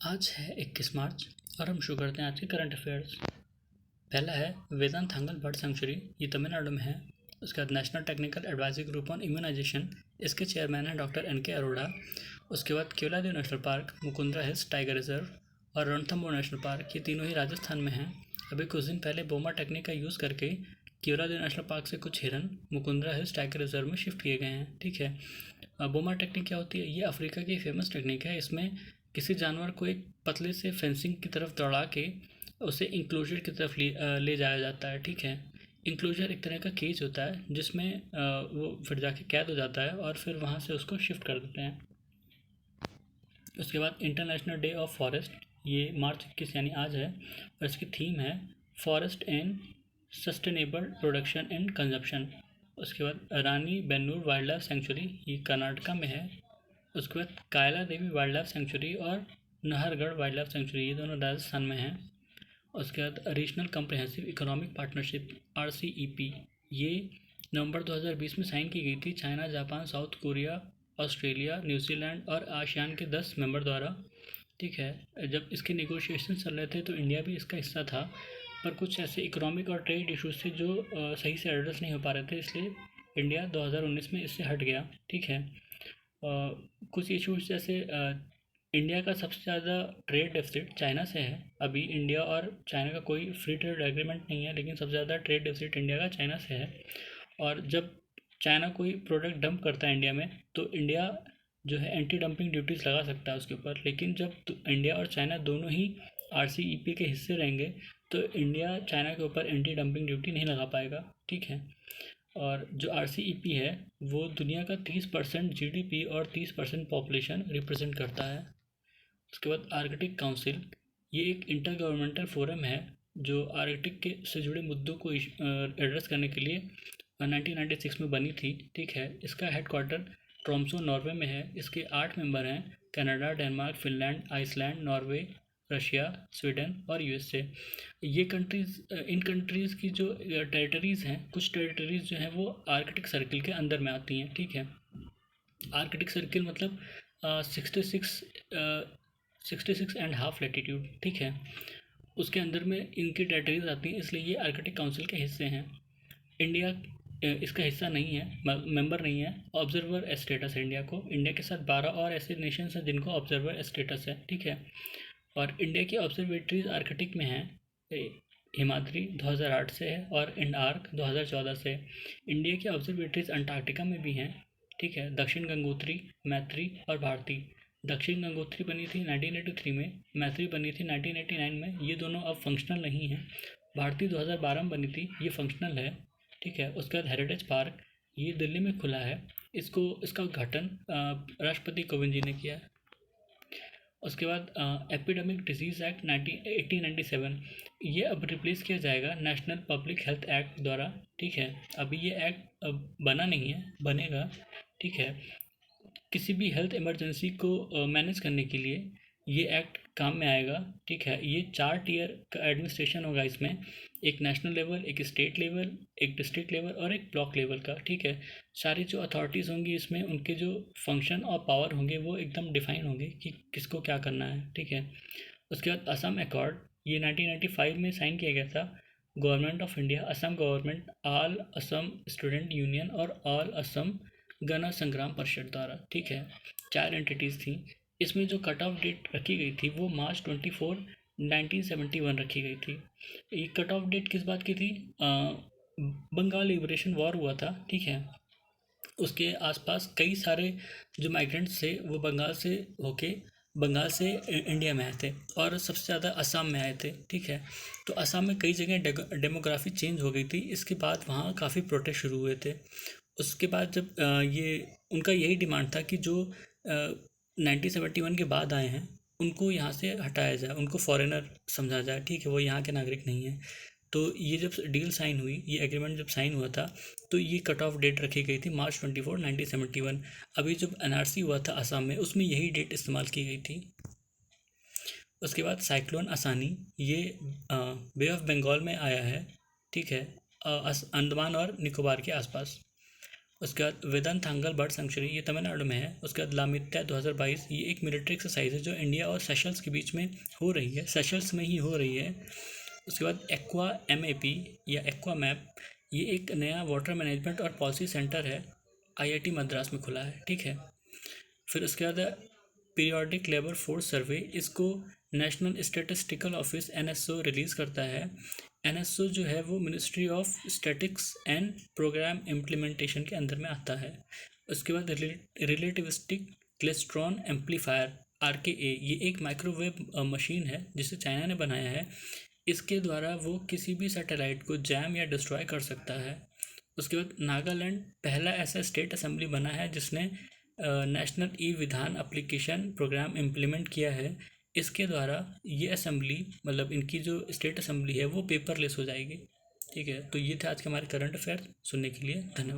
आज है 21 मार्च और हम शुरू करते हैं आज के करंट अफेयर्स। पहला है वेदांथांगल बर्ड सेंचुरी, ये तमिलनाडु में है। उसके बाद national technical advisory group on immunisation, इसके चेयरमैन हैं डॉक्टर एन के अरोड़ा। उसके बाद Keoladeo national park, Mukundra hills tiger reserve और रणथंबोर नेशनल पार्क, ये तीनों ही राजस्थान में हैं। अभी कुछ दिन पहले बोमा टेक्निक का यूज़ करके केवलादेव नेशनल पार्क से कुछ हिरन मुकुंदरा हिल्स टाइगर रिजर्व में शिफ्ट किए गए हैं। ठीक है। बोमा टेक्निक क्या होती है? ये अफ्रीका की फेमस टेक्निक है। इसमें किसी जानवर को एक पतले से फेंसिंग की तरफ दौड़ा के उसे इंक्लोजर की तरफ ले जाया जाता है। ठीक है। इंक्लोजर एक तरह का केज होता है जिसमें वो फिर जाके कैद हो जाता है और फिर वहाँ से उसको शिफ्ट कर देते हैं। उसके बाद इंटरनेशनल डे ऑफ फॉरेस्ट, ये मार्च 21 यानी आज है, और इसकी थीम है forest and sustainable production and consumption. उसके बाद रानी बेन्नूर वाइल्ड लाइफ सेंचुरी, ये कर्नाटका में है। उसके बाद कायला देवी वाइल्ड लाइफ सेंचुरी और नहरगढ़ वाइल्ड लाइफ सेंचुरी, ये दोनों राजस्थान में हैं। उसके बाद regional comprehensive economic partnership RCEP, ये नवंबर 2020 में साइन की गई थी China, Japan, south Korea, Australia, New Zealand और आसियान के 10 मेंबर द्वारा। ठीक है। जब इसके नेगोशिएशन चल रहे थे तो इंडिया भी इसका हिस्सा था, पर कुछ ऐसे इकोनॉमिक और ट्रेड इश्यूज थे जो सही से एड्रेस नहीं हो पा रहे थे, इसलिए इंडिया 2019 में इससे हट गया। ठीक है। कुछ इश्यूज जैसे इंडिया का सबसे ज़्यादा ट्रेड डेफिसिट चाइना से है। अभी इंडिया और चाइना का कोई फ्री ट्रेड एग्रीमेंट नहीं है, लेकिन सबसे ज़्यादा ट्रेड डेफिसिट इंडिया का चाइना से है। और जब चाइना कोई प्रोडक्ट डंप करता है इंडिया में तो इंडिया जो है एंटी डंपिंग ड्यूटीज़ लगा सकता है उसके ऊपर, लेकिन जब इंडिया और चाइना दोनों ही RCEP के हिस्से रहेंगे तो इंडिया चाइना के ऊपर एंटी डंपिंग ड्यूटी नहीं लगा पाएगा। ठीक है। और जो RCEP है वो दुनिया का 30% GDP और 30% पॉपुलेशन रिप्रेजेंट करता है। उसके बाद आर्कटिक काउंसिल, ये एक इंटर गवर्नमेंटल फोरम है जो आर्कटिक के से जुड़े मुद्दों को एड्रेस करने के लिए 1996 में बनी थी। ठीक है। इसका हेडक्वार्टर ट्रोम्सो नॉर्वे में है। इसके 8 मेंबर हैं Canada, Denmark, Finland, Iceland, Norway, Russia, Sweden और USA। ये कंट्रीज़, इन कंट्रीज़ की जो टेरिटरीज़ हैं, कुछ टेरिटरीज़ जो हैं वो आर्कटिक सर्किल के अंदर में आती हैं। ठीक है। आर्कटिक सर्किल मतलब 66.5 लैटिट्यूड। ठीक है। उसके अंदर में इनकी टेरिटरीज आती हैं, इसलिए ये आर्कटिक काउंसिल के हिस्से हैं। इंडिया इसका हिस्सा नहीं है, मेंबर नहीं है। ऑब्जर्वर स्टेटस है इंडिया को। इंडिया के साथ 12 और ऐसे नेशंस हैं जिनको ऑब्जर्वर स्टेटस है। ठीक है। और इंडिया की ऑब्जर्वेटरीज आर्कटिक में हैं। हिमाद्री 2008 से है और इंडार्क 2014 से। इंडिया की ऑब्जर्वेटरीज अंटार्कटिका में भी हैं। ठीक है। दक्षिण गंगोत्री, मैत्री और भारती। दक्षिण गंगोत्री बनी थी 1983 में, मैत्री बनी थी 1989 में। ये दोनों अब फंक्शनल नहीं हैं। भारती 2012 में बनी थी, ये फंक्शनल है। ठीक है। उसके बाद हेरिटेज पार्क, ये दिल्ली में खुला है। इसका उद्घाटन राष्ट्रपति कोविंद जी ने किया है। उसके बाद एपिडेमिक डिजीज़ एक्ट 1897, ये अब रिप्लेस किया जाएगा नेशनल पब्लिक हेल्थ एक्ट द्वारा। ठीक है। अभी ये एक्ट बना नहीं है, बनेगा। ठीक है। किसी भी हेल्थ इमरजेंसी को मैनेज करने के लिए ये एक्ट काम में आएगा। ठीक है। ये 4 टियर का एडमिनिस्ट्रेशन होगा इसमें, एक नेशनल लेवल, एक स्टेट लेवल, एक डिस्ट्रिक्ट लेवल और एक ब्लॉक लेवल का। ठीक है। सारी जो अथॉरिटीज़ होंगी इसमें, उनके जो फंक्शन और पावर होंगे वो एकदम डिफाइन होंगे कि किसको क्या करना है। ठीक है। उसके बाद असम अकॉर्ड, ये 1995 में साइन किया गया था। Government of India, Assam government, all Assam student union और ऑल असम गण संग्राम परिषद द्वारा। ठीक है। 4 एंटिटीज़ थी। इसमें जो कट ऑफ डेट रखी गई थी वो मार्च 24, 1971 रखी गई थी। ये कट ऑफ डेट किस बात की थी? बंगाल लिबरेशन वॉर हुआ था। ठीक है। उसके आसपास कई सारे जो माइग्रेंट्स थे वो बंगाल से इंडिया में आए थे और सबसे ज़्यादा असम में आए थे। ठीक है। तो असम में कई जगह डेमोग्राफी चेंज हो गई थी। इसके बाद वहाँ काफ़ी प्रोटेस्ट शुरू हुए थे। उसके बाद जब ये उनका यही डिमांड था कि जो 1971 के बाद आए हैं उनको यहाँ से हटाया जाए, उनको फॉरेनर समझा जाए। ठीक है। वो यहाँ के नागरिक नहीं हैं। तो ये जब डील साइन हुई, ये एग्रीमेंट जब साइन हुआ था तो ये कट ऑफ डेट रखी गई थी मार्च 24, 1971। अभी जब NRC हुआ था असम में, उसमें यही डेट इस्तेमाल की गई थी। उसके बाद साइक्लोन असानी, ये बे ऑफ बंगाल में आया है। ठीक है। अंडमान और निकोबार के आसपास। उसके बाद वेदंथांगल बर्ड सेंचुरी, ये तमिलनाडु में है। उसके बाद लामित्या 2022, ये एक मिलिट्री एक्सरसाइज है जो इंडिया और सेशल्स के बीच में हो रही है, सेशल्स में ही हो रही है। उसके बाद एक्वा MAP या एक्वा मैप, ये एक नया वाटर मैनेजमेंट और पॉलिसी सेंटर है, IIT मद्रास में खुला है, ठीक है। फिर उसके बाद पीरियोडिक लेबर फोर्स सर्वे, इसको national statistical office NSO release करता है। NSO जो है वो ministry of statics and programme implementation के अंदर में आता है। उसके बाद रिलेटिविस्टिक क्लेस्ट्रॉन एम्पलीफायर RKA, ये एक माइक्रोवेव मशीन है जिसे चाइना ने बनाया है। इसके द्वारा वो किसी भी सैटेलाइट को जैम या डिस्ट्रॉय कर सकता है। उसके बाद नागालैंड पहला ऐसा स्टेट असेंबली बना है जिसने नेशनल विधान एप्लीकेशन प्रोग्राम इम्प्लीमेंट किया है। इसके द्वारा ये असेंबली, मतलब इनकी जो स्टेट असेंबली है वो पेपरलेस हो जाएगी, ठीक है। तो ये थे आज के हमारे करंट अफेयर। सुनने के लिए धन्यवाद।